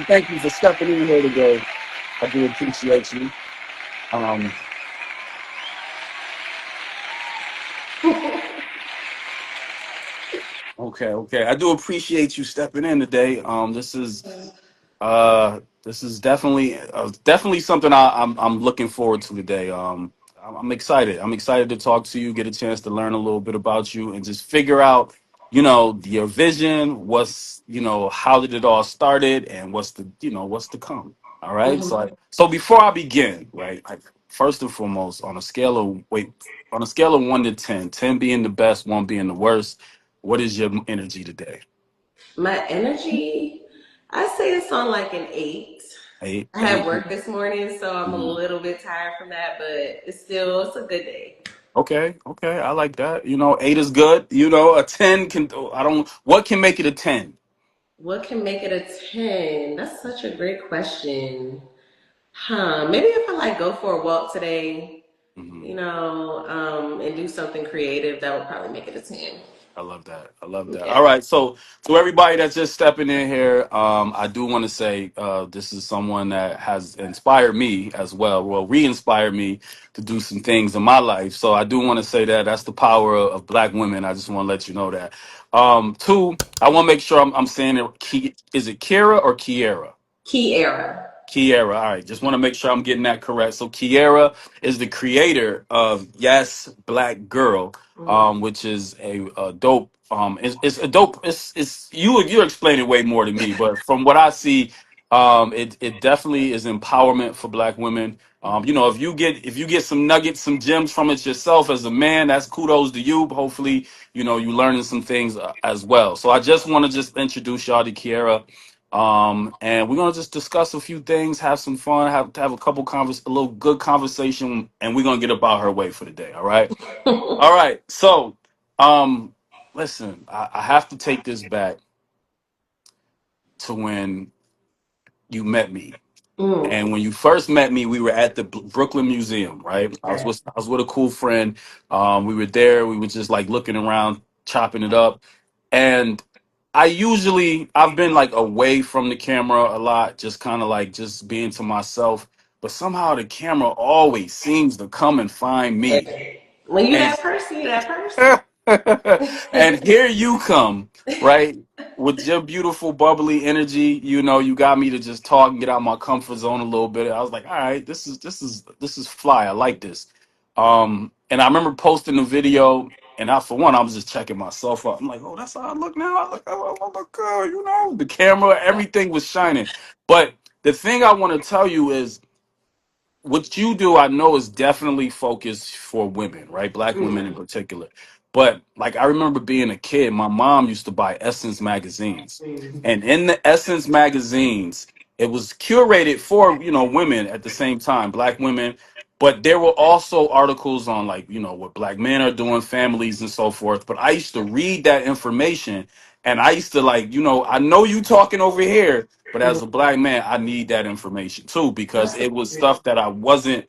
thank you for stepping in here today. I do appreciate you. Um, okay. I do appreciate you stepping in today. This is definitely something I'm looking forward to today. I'm excited. I'm excited to talk to you, get a chance to learn a little bit about you, and just figure out, your vision. How did it all started, and what's to come. All right. Mhm. So before I begin, right, like first and foremost, on a scale of 1 to 10, 10 being the best, one being the worst, what is your energy today? My energy, I say it's on like an 8. Eight, I had eight. work this morning, so I'm a Mhm. little bit tired from that, but it's a good day. Okay, I like that. Eight is good. A 10 can. I don't. What can make it a 10? What can make it a 10? That's such a great question. Maybe if I like go for a walk today, Hmm. and do something creative, that would probably make it a 10. I love that. I love that. All Yeah. right, so to everybody that's just stepping in here, I do want to say this is someone that has inspired me as well. Well, re-inspired me to do some things in my life. So I do want to say that that's the power of Black women. I just want to let you know that. Two, I want to make sure I'm saying it. Is it Kira or Kiera? Key era. Kierra. All right, just want to make sure I'm getting that correct. So Kierra is the creator of Yas Black Girl, Mhm. which is a dope. It's a dope. It's you explain it way more than me, but from what I see, it definitely is empowerment for Black women. If you get some nuggets, some gems from it yourself as a man, that's kudos to you. Hopefully, you learning some things as well. So I just want to just introduce y'all to Kierra. And we're gonna just discuss a few things, have some fun, have a little good conversation, and we're gonna get about her way for the day. All right. So, um, listen, I have to take this back to when you met me. Mm. And when you first met me, we were at the Brooklyn Museum, right? Okay. I was with a cool friend. We were there. We were just like looking around, chopping it up. And I've been like away from the camera a lot, just kind of like just being to myself. But somehow the camera always seems to come and find me. When you And that person, you that person. and here you come, right? With your beautiful bubbly energy, you got me to just talk and get out my comfort zone a little bit. I was like, all right, this is fly. I like this. And I remember posting the video, and for one, I was just checking myself out. I'm like, oh, that's how I look now. I look good, the camera, everything was shining. But the thing I want to tell you is what you do, I know, is definitely focused for women, right? Black women in Mm. particular. But like I remember being a kid, my mom used to buy Essence magazines. Mm. And in the Essence magazines, it was curated for, women at the same time, black women. But there were also articles on like, what black men are doing, families and so forth. But I used to read that information and I used to like, I know you talking over here, but as Mm. a black man, I need that information too because That's it was great. stuff that I wasn't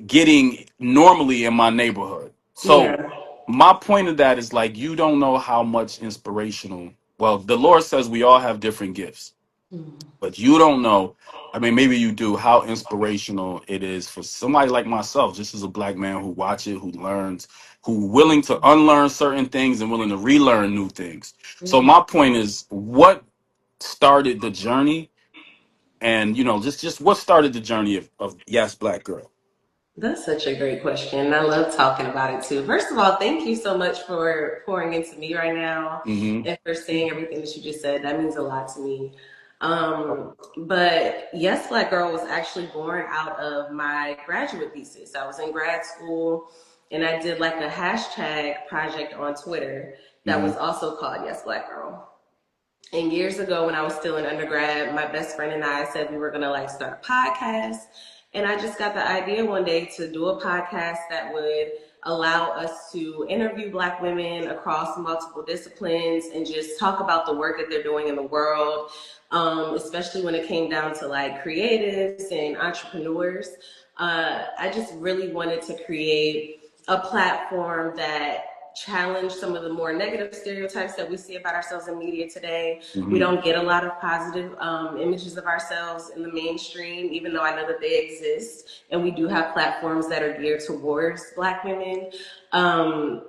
getting normally in my neighborhood. So Yeah. my point of that is like you don't know how much inspirational. Well, the Lord says we all have different gifts, Mm. but you don't know. I mean, maybe you do. How inspirational it is for somebody like myself, just as a black man who watch it, who learns, who willing to unlearn certain things and willing to relearn new things. So Mhm. my point is, what started the journey, and just what started the journey of Yes Black Girl. That's such a great question. I love talking about it too. First of all, thank you so much for pouring into me right now Hmm. and for saying everything that you just said. That means a lot to me. But Yes Black Girl was actually born out of my graduate thesis. I was in grad school and I did like a hashtag project on Twitter that Hmm. was also called Yes Black Girl. And years ago, when I was still in undergrad, my best friend and I said we were gonna like start a podcast. And I just got the idea one day to do a podcast that would allow us to interview Black women across multiple disciplines and just talk about the work that they're doing in the world, especially when it came down to like creatives and entrepreneurs. I just really wanted to create a platform that challenge some of the more negative stereotypes that we see about ourselves in media today. We Hmm. don't get a lot of positive images of ourselves in the mainstream, even though I know that they exist. And we do have platforms that are geared towards Black women.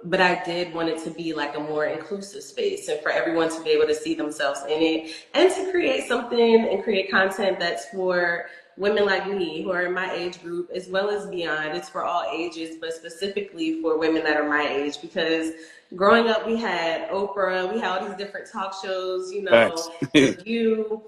But I did want it to be like a more inclusive space and for everyone to be able to see themselves in it and to create something and create content that's for women like me who are in my age group as well as beyond. It's for all ages, but specifically for women that are my age because growing up we had Oprah, we had all these different talk shows, you know, Facts. The View.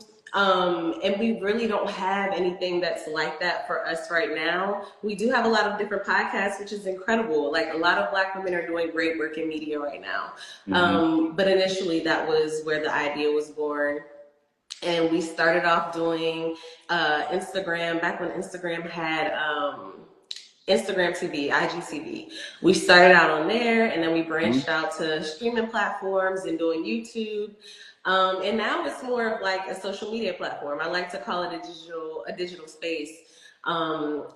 And we really don't have anything that's like that for us right now. We do have a lot of different podcasts, which is incredible. Like a lot of Black women are doing great work in media right now. Hmm. But initially, that was where the idea was born. And we started off doing Instagram back when Instagram had Instagram TV, IGTV. We started out on there, and then we branched out to streaming platforms and doing YouTube. And now it's more of like a social media platform. I like to call it a digital space.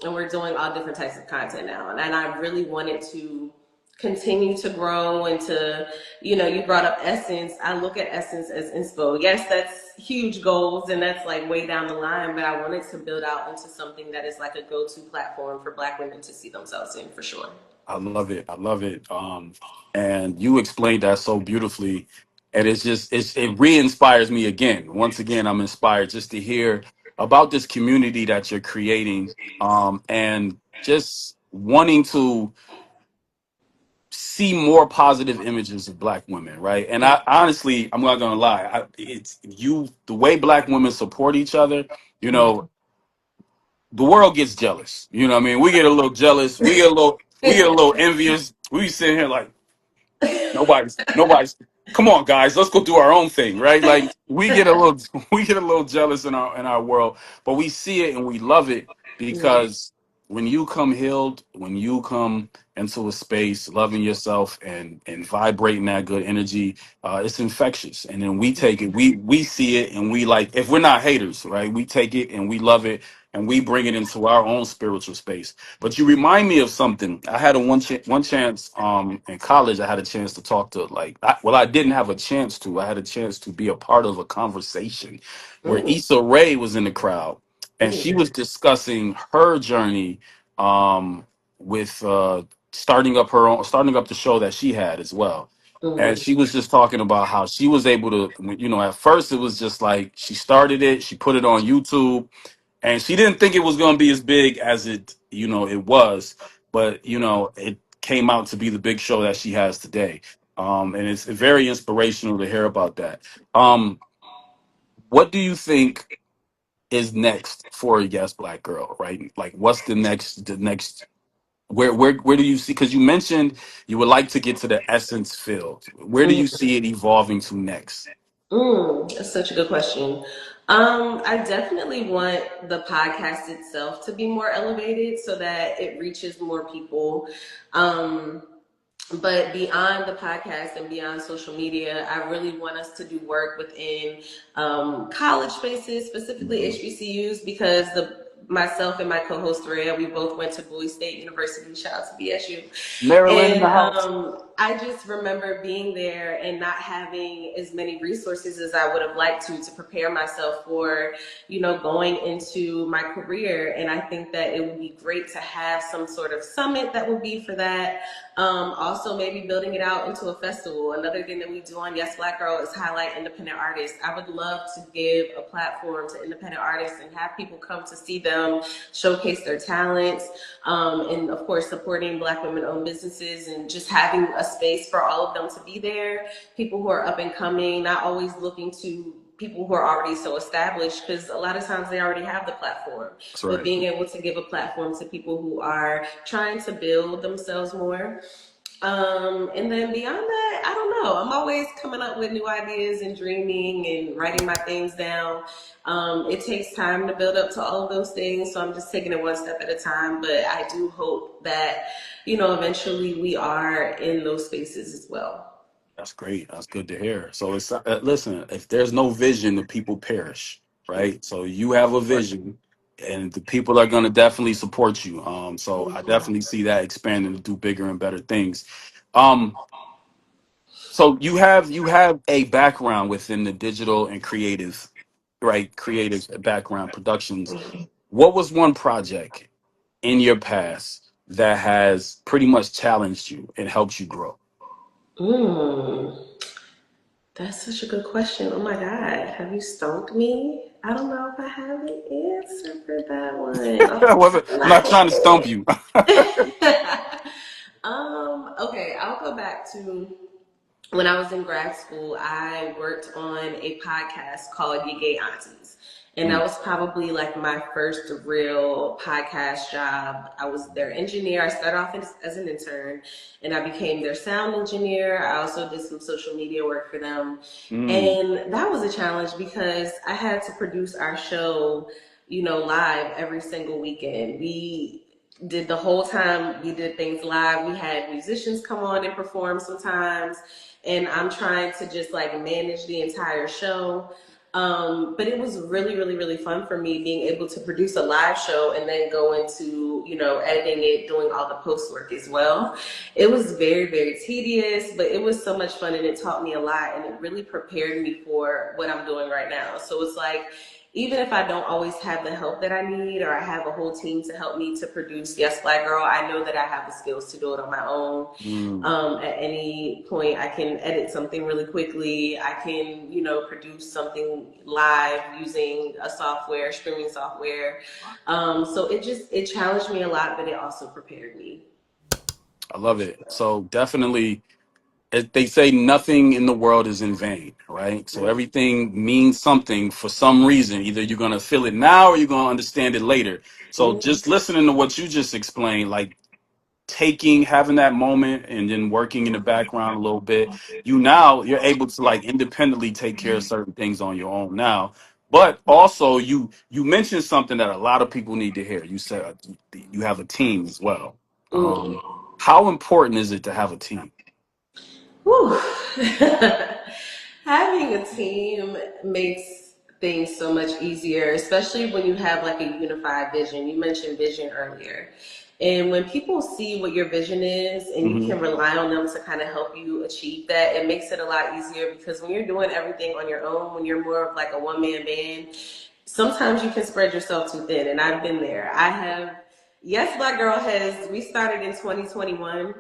And we're doing all different types of content now. And I really wanted to continue to grow and to, you brought up Essence. I look at Essence as inspo. Yes, that's huge goals and that's like way down the line, but I wanted to build out into something that is like a go-to platform for Black women to see themselves in for sure. I love it. I love it. And you explained that so beautifully. And it re-inspires me again. Once again, I'm inspired just to hear about this community that you're creating, and just wanting to see more positive images of Black women, right? And I honestly, I'm not gonna lie, it's you the way Black women support each other. You know, the world gets jealous. You know what I mean? We get a little jealous. We get a little envious. We be sitting here like, nobody's come on guys, let's go do our own thing, right? Like we get a little we get a little jealous in our world, but we see it and we love it because when you come healed, when you come into a space loving yourself and vibrating that good energy, it's infectious. And then we take it, we see it, and we like, if we're not haters, right, we take it and we love it and we bring it into our own spiritual space. But you remind me of something. I had one chance in college. I had a chance to talk to, like, I didn't have a chance to. I had a chance to be a part of a conversation where Mm, Issa Rae was in the crowd, and she mm, was discussing her journey um, with starting up the show that she had as well. And mm, she was just talking about how she was able to, at first it was just like she started it, she put it on YouTube, and she didn't think it was going to be as big as it was, but it came out to be the big show that she has today. And it's very inspirational to hear about that. um what do you think is next for Yes Black Girl, right? Like, what's the next where do you see, because you mentioned you would like to get to the essence field, where do you mm. see it evolving to next? That's such a good question. I definitely want the podcast itself to be more elevated so that it reaches more people. Um, but beyond the podcast and beyond social media, I really want us to do work within college spaces, specifically Mhm. HBCUs, because the myself and my co-host Rhea, we both went to Bowie State University. Shout out to BSU. Maryland in And the house. I just remember being there and not having as many resources as I would have liked to prepare myself for, going into my career. And I think that it would be great to have some sort of summit that would be for that. Also, maybe building it out into a festival. Another thing that we do on Yes Black Girl is highlight independent artists. I would love to give a platform to independent artists and have people come to see them, showcase their talents, and of course, supporting Black women owned businesses and just having a space for all of them to be there. People who are up and coming, not always looking to people who are already so established because a lot of times they already have the platform, That's but right. being able to give a platform to people who are trying to build themselves more. And then beyond that, I don't know. I'm always coming up with new ideas and dreaming and writing my things down. It takes time to build up to all of those things, so I'm just taking it one step at a time. But I do hope that, eventually we are in those spaces as well. That's great. That's good to hear. So it's listen, if there's no vision, the people perish, right? So you have a vision, and the people are going to definitely support you. So I Mhm. definitely see that expanding to do bigger and better things. Um, So you have a background within the digital and creative, right? Creative background productions. What was one project in your past that has pretty much challenged you and helped you grow? Mm, that's such a good question. Oh my God, have you stumped me? I don't know if I have an answer for that one off the top of I'm not trying to stump you. my head. Okay, I'll go back to when I was in grad school, I worked on a podcast called Ye Gay Aunties. And that Mm, was probably like my first real podcast job. I was their engineer. I started off as an intern and I became their sound engineer. I also did some social media work for them. mm, And that was a challenge because I had to produce our show, live every single weekend. We did the whole time we did things live. We had musicians come on and perform sometimes, and I'm trying to just like manage the entire show. But it was really, really, really fun for me being able to produce a live show and then go into, editing it, doing all the post work as well. It was very, very tedious, but it was so much fun and it taught me a lot and it really prepared me for what I'm doing right now. So it's like, even if I don't always have the help that I need or I have a whole team to help me to produce Yes Black Girl, I know that I have the skills to do it on my own. mm. At any point, I can edit something really quickly. I can, produce something live using a software, streaming software. So it challenged me a lot, but it also prepared me. I love it. So definitely, they say nothing in the world is in vain, right? So Mm. everything means something for some reason. Either you're gonna feel it now or you're gonna understand it later. So Mm. just listening to what you just explained, like having that moment and then working in the background a little bit, you're able to like independently take care of certain things on your own now. But also you mentioned something that a lot of people need to hear. You said you have a team as well. Mm. How important is it to have a team? Whew. Having a team makes things so much easier, especially when you have like a unified vision. You mentioned vision earlier. And when people see what your vision is and you Hmm. can rely on them to kind of help you achieve that, it makes it a lot easier because when you're doing everything on your own, when you're more of like a one man band, sometimes you can spread yourself too thin. And I've been there. Yes, Black Girl we started in 2021.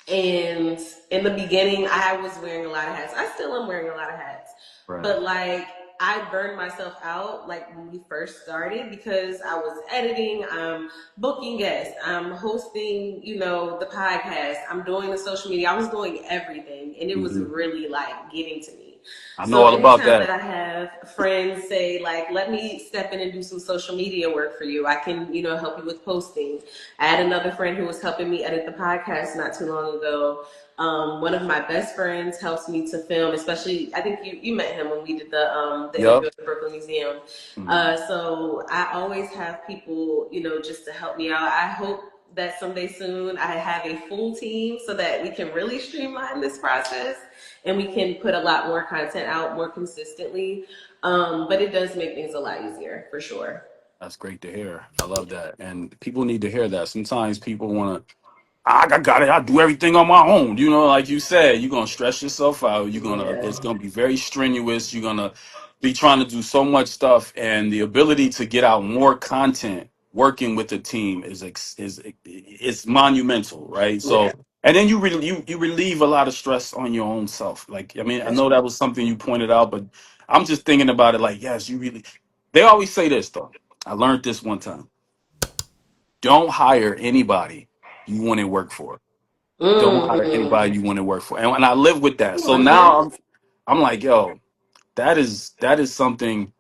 And in the beginning, I was wearing a lot of hats. I still am wearing a lot of hats. Right. But like, I burned myself out like when we first started because I was editing, I'm booking guests, I'm hosting, the podcast, I'm doing the social media. I was doing everything. And it was Hmm. really like getting to me. I know So all about anytime that that. I have friends say like, let me step in and do some social media work for you, I can, help you with posting. I had another friend who was helping me edit the podcast not too long ago. One of my best friends helps me to film, especially I think you met him when we did the interview Yep. at the Brooklyn Museum. Hmm. So I always have people, just to help me out. I hope that someday soon I have a full team so that we can really streamline this process and we can put a lot more content out more consistently. But it does make things a lot easier for sure. That's great to hear. I love that. And people need to hear that. Sometimes people want to, I got it. I do everything on my own. Like you said, you're gonna stress yourself out. It's Yeah. gonna be very strenuous. You're gonna be trying to do so much stuff, and the ability to get out more content working with the team is monumental, right? Yeah. So, and then you relieve a lot of stress on your own self. Like, I mean, I That's know that true. was something you pointed out, but I'm just thinking about it. Like, yes, you really. They always say this though. I learned this one time. Don't hire anybody you want to work for. Don't hire Mm-hmm. anybody you want to work for. And I live with that. So now 100. I'm like, yo, that is something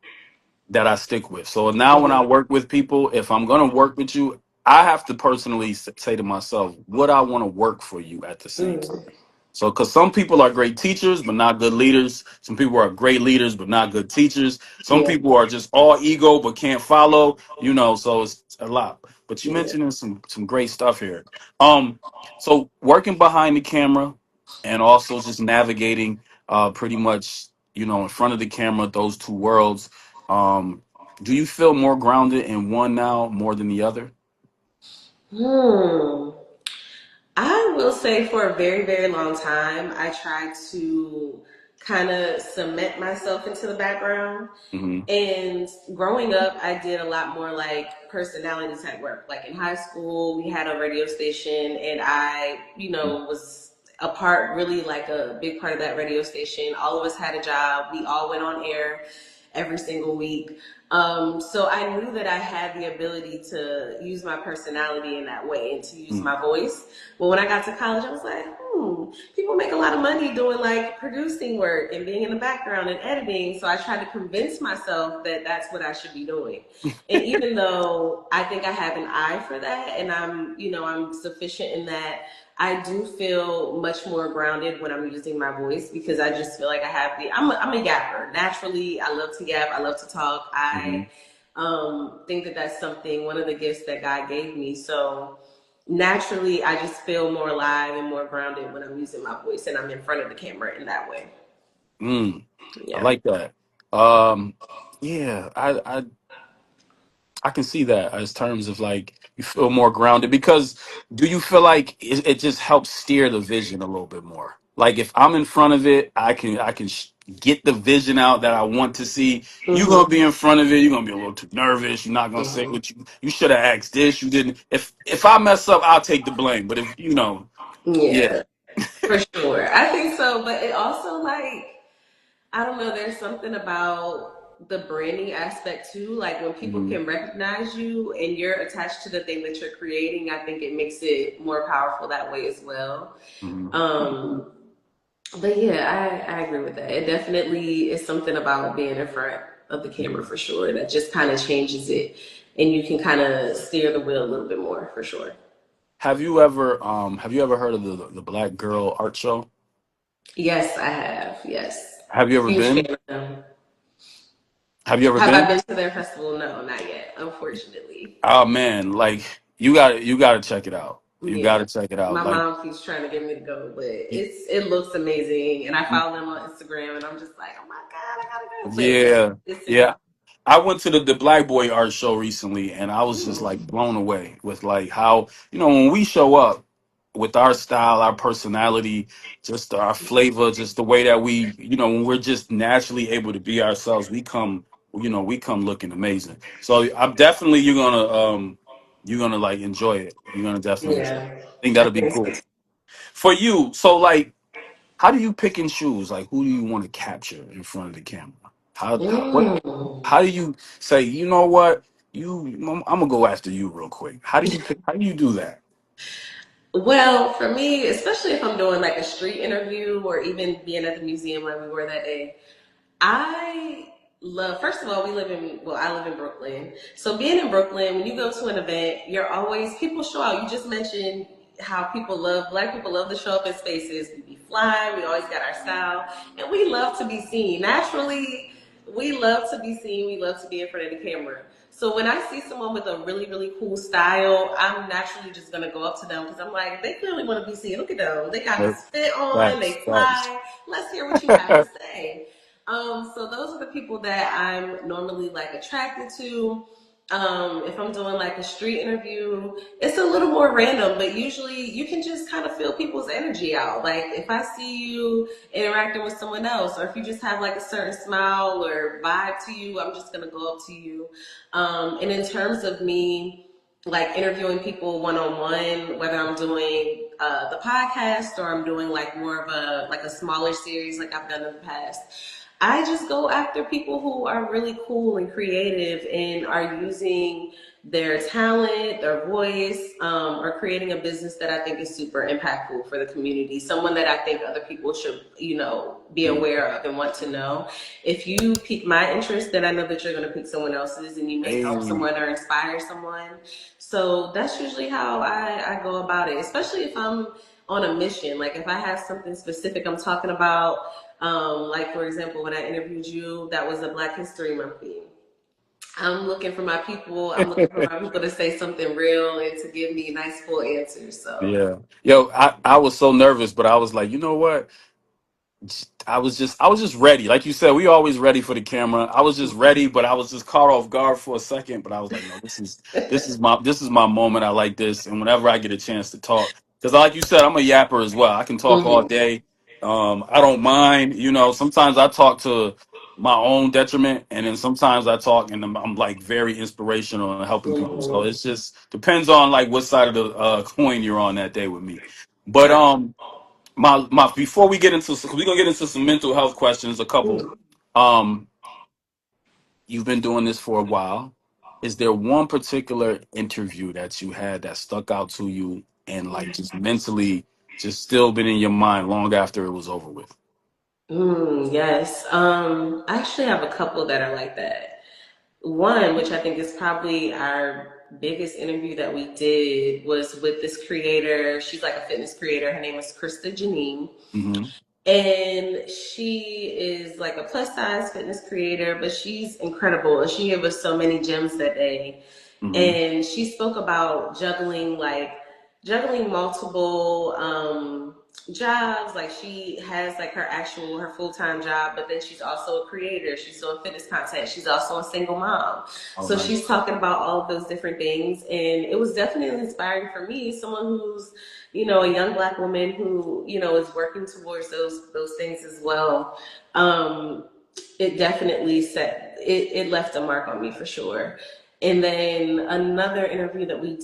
that I stick with. So now when I Mm-hmm. work with people, if I'm gonna work with you, I have to personally say to myself, would I want to work for you at the same time? Mm-hmm. So, because some people are great teachers, but not good leaders. Some people are great leaders, but not good teachers. Some Yeah. people are just all ego, but can't follow. So it's a lot. But you Yeah. mentioned some great stuff here. Um, so working behind the camera and also just navigating, pretty much, in front of the camera, those two worlds. Um, do you feel more grounded in one now more than the other? Hmm. I will say for a very, very long time, I tried to kind of cement myself into the background. Hmm. And growing up, I did a lot more like personality type work. Like in high school, we had a radio station, and I, was a part, really like a big part of that radio station. All of us had a job. We all went on air every single week. So I knew that I had the ability to use my personality in that way and to use Hmm. my voice. But when I got to college, I was like, people make a lot of money doing like producing work and being in the background and editing. So I tried to convince myself that that's what I should be doing. And even though I think I have an eye for that and I'm sufficient in that, I do feel much more grounded when I'm using my voice because I just feel like I'm a yapper. Naturally, I love to yap. I love to talk. Hmm. I think that that's one of the gifts that God gave me. So naturally, I just feel more alive and more grounded when I'm using my voice and I'm in front of the camera in that way. Mm, I Yeah. like that. Um, yeah, I can see that as terms of like you feel more grounded because do you feel like it just helps steer the vision a little bit more? Like if I'm in front of it, I can get the vision out that I want to see. You're gonna Mm-hmm. be in front of it. You're gonna be a little too nervous. You're not gonna say Mm-hmm. what you should have asked this. You didn't. If I mess up, I'll take the blame. But if yeah. Yeah, for sure. I think so. But it also like I don't know, there's something about the branding aspect too. Like when people Hmm. can recognize you and you're attached to the thing that you're creating, I think it makes it more powerful that way as well. Hmm. Um, but yeah, I agree with that. It definitely is something about being in front of the camera for sure that just kind of changes it and you can kind of steer the wheel a little bit more for sure. Have you ever heard of the Black Girl art show? Yes, I have. Yes. Have you ever Huge fan been? of them. Have you ever Have I been? been to their festival? No, not yet, unfortunately. Oh man, like you got to check it out. You got Yeah. to check it out. My Like mom keeps trying to get me to go, but y- it looks amazing. And I follow them on Instagram and I'm just like, oh my God, I gotta go. But yeah, yeah, it's in yeah. I went to the Black Boy art show recently, and I was just like mm, blown away with like how when we show up with our style, our personality, just our flavor, just the way that when we're just naturally able to be ourselves, we come looking amazing. So I'm definitely you're gonna like enjoy it. You're gonna definitely enjoy it. yeah. I think I that'll be think cool so. for you. So like, how do you pick and choose? Like, who do you want to capture in front of the camera? What? Mm. How do you say? You know what? I'm gonna go after you real quick. How do you pick? How do you do that? Well, for me, especially if I'm doing like a street interview or even being at the museum like we were that day, I love, first of all, I live in Brooklyn. So being in Brooklyn, when you go to an event, people show out. You just mentioned how black people love to show up in spaces. We be fly, we always got our style, and we love to be seen. Naturally, we love to be seen. We love to be in front of the camera. So when I see someone with a really, really cool style, I'm naturally just gonna go up to them because I'm like, they clearly want to be seen. Look at them. They got this fit on, Facts, they facts. fly. Let's hear what you have to say. So those are the people that I'm normally like attracted to. If I'm doing like a street interview, it's a little more random, but usually you can just kind of feel people's energy out. Like if I see you interacting with someone else, or if you just have like a certain smile or vibe to you, I'm just gonna go up to you. And in terms of me, like interviewing people one on one, whether I'm doing the podcast or I'm doing like more of a smaller series like I've done in the past. I just go after people who are really cool and creative and are using their talent, their voice, or creating a business that I think is super impactful for the community. Someone that I think other people should, be Yeah. aware of and want to know. If you pique my interest, then I know that you're going to pick someone else's and you may help Hey, someone or inspire someone. So that's usually how I go about it, especially if I'm on a mission. Like if I have something specific I'm talking about, like for example, when I interviewed you, that was a Black History Month theme. I'm looking for my people. I'm looking for my people to say something real and to give me nice full answers. So yeah. Yo, I was so nervous, but I was like, you know what? I was just ready. Like you said, we always ready for the camera. I was just ready, but I was just caught off guard for a second. But I was like, no, this is my moment. I like this, and whenever I get a chance to talk, Because like you said, I'm a yapper as well. I can talk all Hmm. day. I don't mind. You know, sometimes I talk to my own detriment, and then sometimes I talk and I'm like very inspirational and helping people. So Hmm. it's just depends on like what side of the coin you're on that day with me. But Right. my before we get into, we're gonna get into some mental health questions, a couple. Mm. Um, you've been doing this for a while. Is there one particular interview that you had that stuck out to you and like just mentally just still been in your mind long after it was over with? Yes. I actually have a couple that are like that. One, which I think is probably our biggest interview that we did, was with this creator. She's like a fitness creator. Her name is Krista Janine. Mm-hmm. And she is like a plus size fitness creator, but she's incredible. And she gave us so many gems that day. Mm-hmm. And she spoke about juggling multiple jobs. Like she has like her full-time job, but then she's also a creator. She's doing fitness content. She's also a single mom. Oh, So nice. she's talking about all of those different things. And it was definitely inspiring for me, someone who's, a young black woman who, is working towards those things as well. It definitely it left a mark on me for sure. And then another interview that we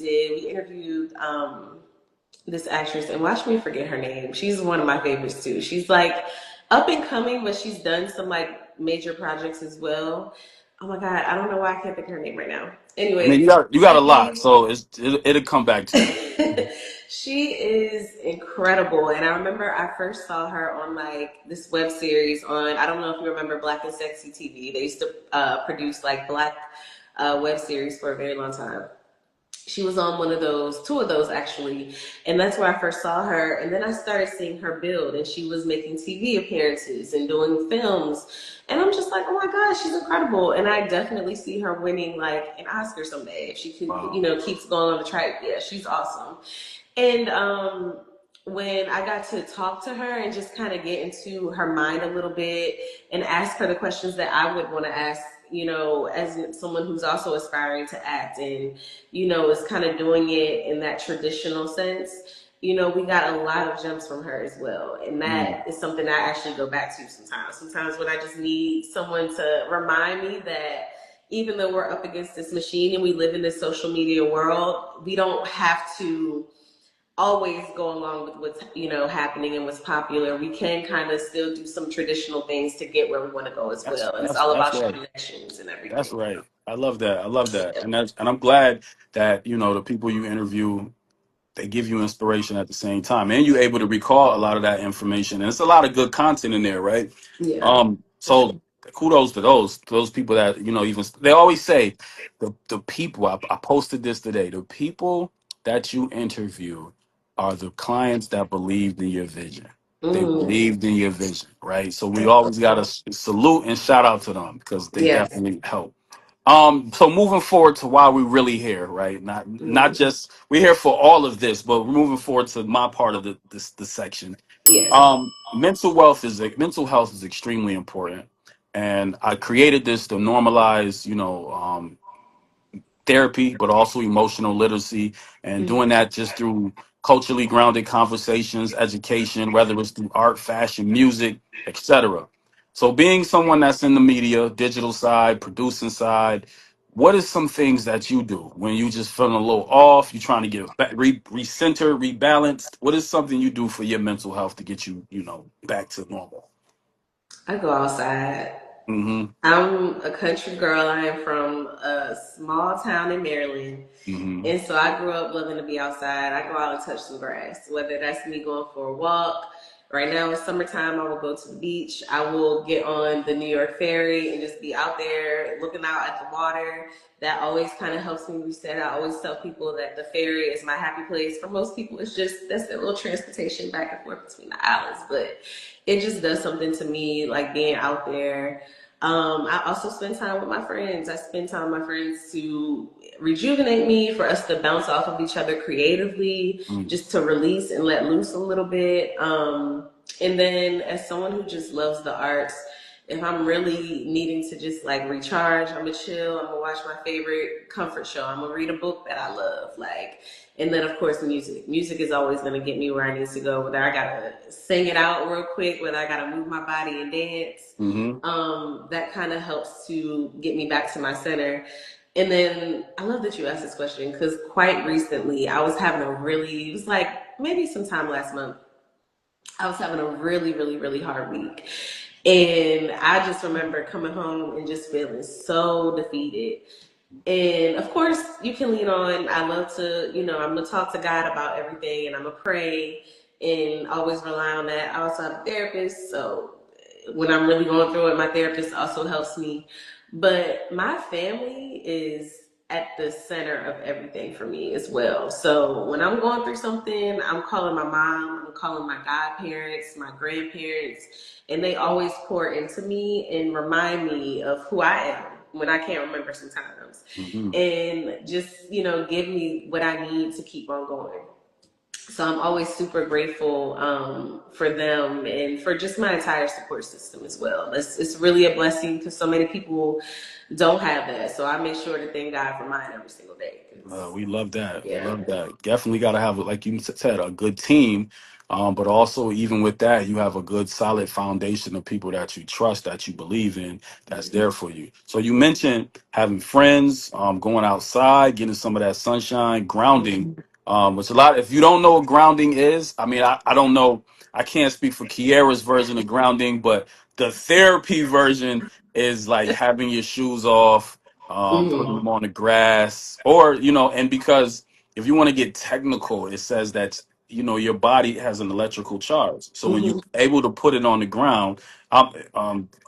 interviewed this actress, and watch me forget her name. She's one of my favorites too. She's like up and coming, but she's done some like major projects as well. Oh my god, I don't know why I can't think of her name right now. I mean, Anyways, you got a lot, she so it'll come back to you. she is incredible. And I remember I first saw her on like this web series on, I don't know if you remember Black and Sexy TV. They used to produce like black web series for a very long time. She was on two of those actually. And that's where I first saw her. And then I started seeing her build, and she was making TV appearances and doing films. And I'm just like, oh my gosh, she's incredible. And I definitely see her winning like an Oscar someday if she could, Wow. keeps going on the track. Yeah, she's awesome. And when I got to talk to her and just kind of get into her mind a little bit and ask her the questions that I would want to ask, as someone who's also aspiring to act and, is kind of doing it in that traditional sense, we got a lot of gems from her as well. And Mm. that is something I actually go back to sometimes. Sometimes when I just need someone to remind me that even though we're up against this machine and we live in this social media world, we don't have to always go along with what's happening and what's popular. We can kind of still do some traditional things to get where we want to go as That's well, and it's that's all that's about your right. connections and That's everything. right. I love that. I love that. And I'm glad that the people you interview, they give you inspiration at the same time, and you're able to recall a lot of that information, and it's a lot of good content in there, right? Yeah, for sure. So kudos to those people that even they always say the people. I posted this today. The people that you interview are the clients that believed in your vision. They Mm, believed in your vision, right? So we always got to salute and shout out to them because they yes. definitely help. So moving forward to why we're really here, right? Not Mm, just we're here for all of this, but we're moving forward to my part of the section. yes. Mental health is extremely important, and I created this to normalize, therapy, but also emotional literacy, and Mm, doing that just through culturally grounded conversations, education, whether it's through art, fashion, music, etc. So, being someone that's in the media, digital side, producing side, what is some things that you do when you just feeling a little off? You're trying to get back, recenter, rebalanced. What is something you do for your mental health to get you, back to normal? I go outside. Mm-hmm. I'm a country girl. I am from a small town in Maryland. Mm-hmm. And so I grew up loving to be outside. I go out and touch some grass, whether that's me going for a walk. Right now, it's summertime. I will go to the beach. I will get on the New York ferry and just be out there looking out at the water. That always kind of helps me reset. I always tell people that the ferry is my happy place. For most people, that's their little transportation back and forth between the islands. But it just does something to me, like being out there. I also spend time with my friends. I spend time with my friends to rejuvenate me, for us to bounce off of each other creatively, just to release and let loose a little bit. And then as someone who just loves the arts, if I'm really needing to just like recharge, I'm gonna chill. I'm gonna watch my favorite comfort show. I'm gonna read a book that I love. Like, and then of course music. Music is always gonna get me where I need to go. Whether I gotta sing it out real quick, whether I gotta move my body and dance. Mm-hmm. That kind of helps to get me back to my center. And then I love that you asked this question because quite recently I was having a really, it was like maybe sometime last month, I was having a really, really, really hard week. And I just remember coming home and just feeling so defeated. And of course, you can lean on. I love to, I'm gonna talk to God about everything, and I'm gonna pray and always rely on that. I also have a therapist, so when I'm really going through it, my therapist also helps me. But my family is at the center of everything for me as well. So when I'm going through something, I'm calling my mom, I'm calling my godparents, my grandparents, and they always pour into me and remind me of who I am when I can't remember sometimes. Mm-hmm. And just, give me what I need to keep on going. So I'm always super grateful for them and for just my entire support system as well. It's really a blessing because so many people don't have that. So I make sure to thank God for mine every single day. 'Cause, We love that. We yeah. love that. Definitely got to have, like you said, a good team. But also, even with that, you have a good, solid foundation of people that you trust, that you believe in, that's there for you. So you mentioned having friends, going outside, getting some of that sunshine, grounding. Which a lot. If you don't know what grounding is, I mean, I don't know. I can't speak for Kierra's version of grounding, but the therapy version is like having your shoes off, putting Mm-hmm. them on the grass, or and because if you want to get technical, it says that your body has an electrical charge. So when you're Mm-hmm. able to put it on the ground,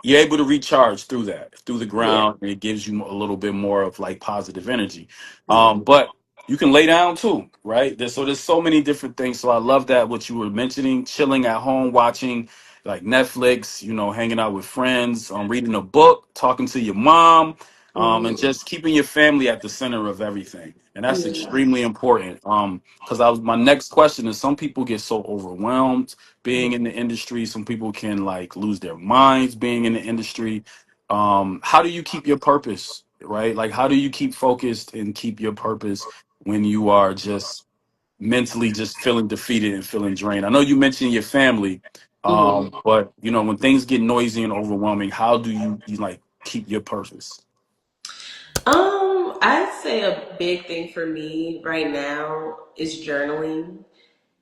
you're able to recharge through the Yeah. ground, and it gives you a little bit more of like positive energy. Yeah. But you can lay down too, right? There's so many different things. So I love that what you were mentioning, chilling at home, watching like Netflix, hanging out with friends, reading a book, talking to your mom, and Mm-hmm. just keeping your family at the center of everything. And that's Yeah. extremely important. Because my next question is, some people get so overwhelmed being in the industry. Some people can like lose their minds being in the industry. How do you keep your purpose, right? Like, how do you keep focused and keep your purpose when you are just mentally just feeling defeated and feeling drained? I know you mentioned your family, Mm-hmm. but when things get noisy and overwhelming, how do you like keep your purpose? I'd say a big thing for me right now is journaling.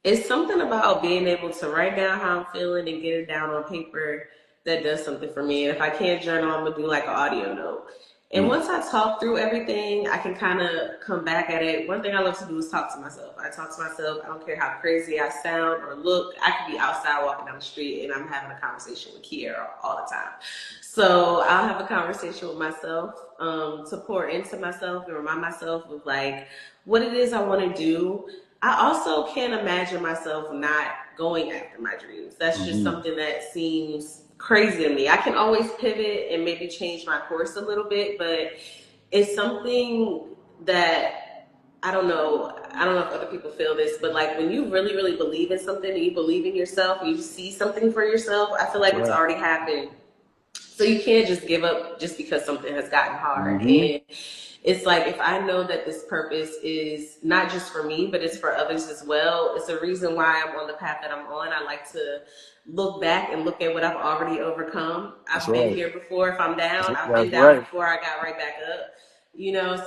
It's something about being able to write down how I'm feeling and get it down on paper that does something for me. And if I can't journal, I'm gonna do like an audio note. And Mm, once I talk through everything, I can kind of come back at it. One thing I love to do is talk to myself. I talk to myself. I don't care how crazy I sound or look. I could be outside walking down the street and I'm having a conversation with Kierra all the time. So I'll have a conversation with myself to pour into myself and remind myself of like what it is I want to do. I also can't imagine myself not going after my dreams. That's just mhm. something that seems crazy to me. I can always pivot and maybe change my course a little bit, but it's something that I don't know. I don't know if other people feel this, but like when you really, really believe in something and you believe in yourself, and you see something for yourself, I feel like it's Right. already happened. So you can't just give up just because something has gotten hard. Hmm. And it's like if I know that this purpose is not just for me, but it's for others as well, it's a reason why I'm on the path that I'm on. I like to look back and look at what I've already overcome. That's I've been right. here before. If I'm down, I've been That's down right. before I got right back up.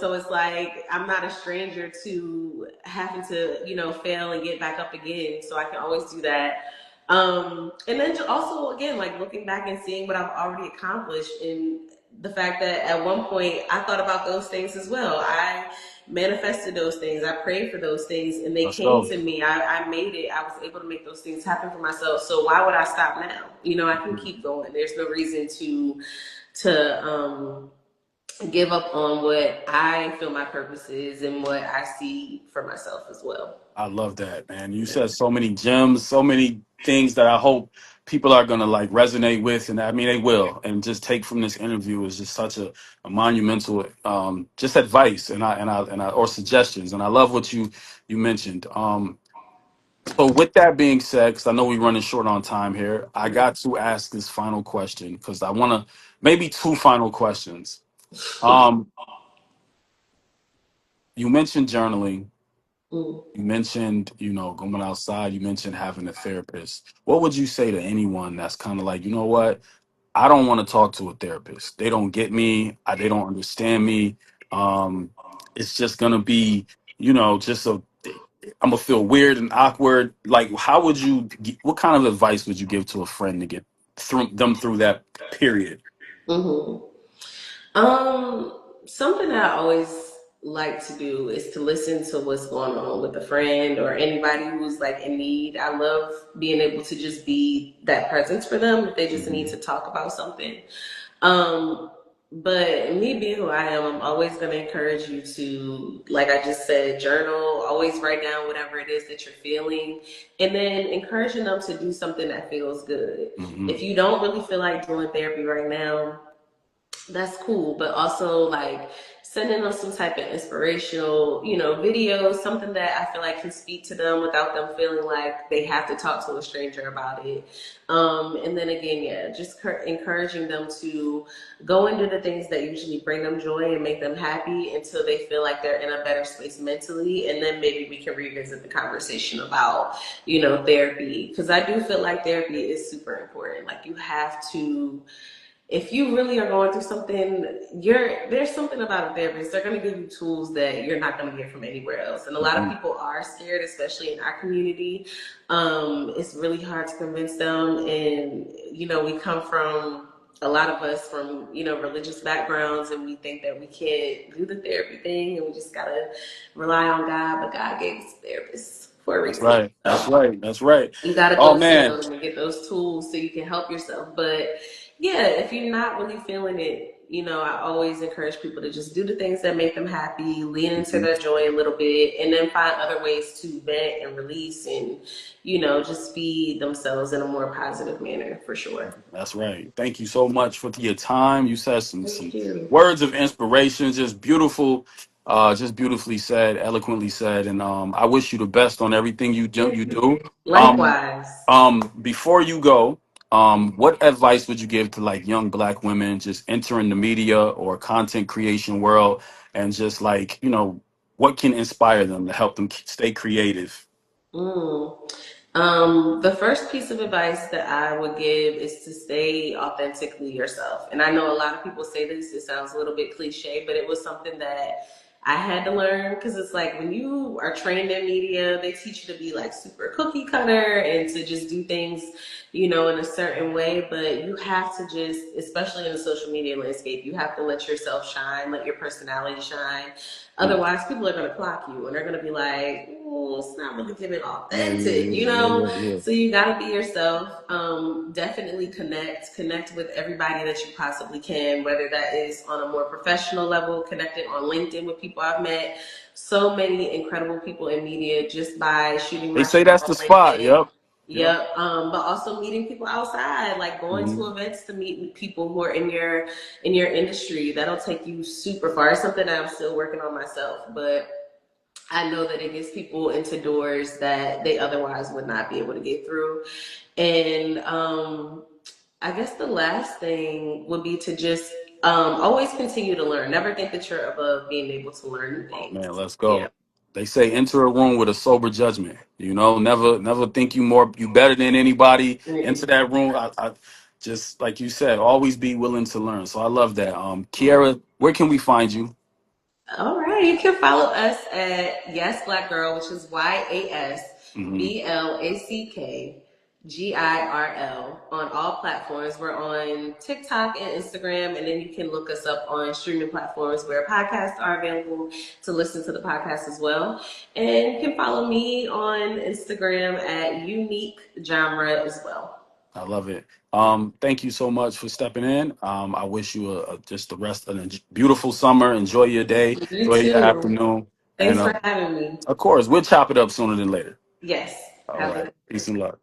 So it's like I'm not a stranger to having to, fail and get back up again. So I can always do that. And then also again, like looking back and seeing what I've already accomplished, and the fact that at one point I thought about those things as well. I manifested those things. I prayed for those things, and they For came sure. to me. I made it. I was able to make those things happen for myself. So why would I stop now? I can keep going. There's no reason to give up on what I feel my purpose is and what I see for myself as well. I love that, man. You Yeah. said so many gems, so many things that I hope people are gonna like resonate with, and I mean they will. And just take from this interview is just such a monumental just advice and I or suggestions. And I love what you mentioned. So with that being said, because I know we're running short on time here, I got to ask this final question because I want to maybe two final questions. Um, you mentioned journaling. Mm. You mentioned, going outside. You mentioned having a therapist. What would you say to anyone that's kind of like, you know what? I don't want to talk to a therapist. They don't get me. They don't understand me. Um, it's just gonna be, just a. I'm gonna feel weird and awkward. Like, how would you? What kind of advice would you give to a friend to get through that period? Hmm. Something that I always like to do is to listen to what's going on with a friend or anybody who's like in need. I love being able to just be that presence for them if they just need Hmm. to talk about something. Um, but me being who I am, I'm always going to encourage you to, like I just said, journal, always write down whatever it is that you're feeling, and then encouraging them to do something that feels good. Hmm. If you don't really feel like doing therapy right now, that's cool, but also like sending them some type of inspirational, videos, something that I feel like can speak to them without them feeling like they have to talk to a stranger about it. And then again, yeah, just encouraging them to go and do the things that usually bring them joy and make them happy until they feel like they're in a better space mentally. And then maybe we can revisit the conversation about, therapy. Because I do feel like therapy is super important. Like you have to, if you really are going through something, there's something about a therapist. They're going to give you tools that you're not going to get from anywhere else. And a lot of Hmm. people are scared, especially in our community. It's really hard to convince them. And, we come from, a lot of us from, religious backgrounds, and we think that we can't do the therapy thing and we just got to rely on God. But God gave us therapists for a That's reason. right. That's right. That's right. You got to Oh go to man. them and get those tools so you can help yourself. But yeah, if you're not really feeling it, I always encourage people to just do the things that make them happy, lean into Mhm. their joy a little bit, and then find other ways to vent and release and, just feed themselves in a more positive manner for sure. That's right. Thank you so much for your time. You said some Thank you. words of inspiration, just beautiful, just beautifully said, eloquently said, and I wish you the best on everything you do. Um, Likewise. before you go, what advice would you give to like young Black women just entering the media or content creation world, and just like what can inspire them to help them stay creative? Mm. The first piece of advice that I would give is to stay authentically yourself. And I know a lot of people say this, it sounds a little bit cliche, but it was something that I had to learn because it's like when you are trained in media, they teach you to be like super cookie cutter and to just do things, in a certain way. But you have to just, especially in the social media landscape, you have to let yourself shine, let your personality shine. Mm. Otherwise, people are going to clock you and they're going to be like, oh, it's not really giving Yeah, yeah, authentic, yeah, yeah, yeah, yeah. So you got to be yourself. Definitely connect with everybody that you possibly can, whether that is on a more professional level, connected on LinkedIn with people I've met. So many incredible people in media just by shooting They my say shot that's on the spot. LinkedIn. Yep. Yep. Yep. But also meeting people outside, like going Hmm. to events to meet people who are in your industry. That'll take you super far. It's something that I'm still working on myself, but I know that it gets people into doors that they otherwise would not be able to get through. And I guess the last thing would be to just always continue to learn. Never think that you're above being able to learn new Oh things. man, let's Yeah. go. They say enter a room with a sober judgment. Never think you better than anybody. Enter Mm-mm. that room. I just like you said, always be willing to learn. So I love that. Kierra, where can we find you? All right, you can follow us at Yas Black Girl, which is Hmm. YasBlackGirl on all platforms. We're on TikTok and Instagram, and then you can look us up on streaming platforms where podcasts are available to listen to the podcast as well. And you can follow me on Instagram at Unique Genre as well. I love it. Thank you so much for stepping in. I wish you just the rest of the beautiful summer. Enjoy your day. You Enjoy your too. afternoon. And Thanks for having me. of course, we'll chop it up sooner than later. Yes. All Have a right. good Peace and love.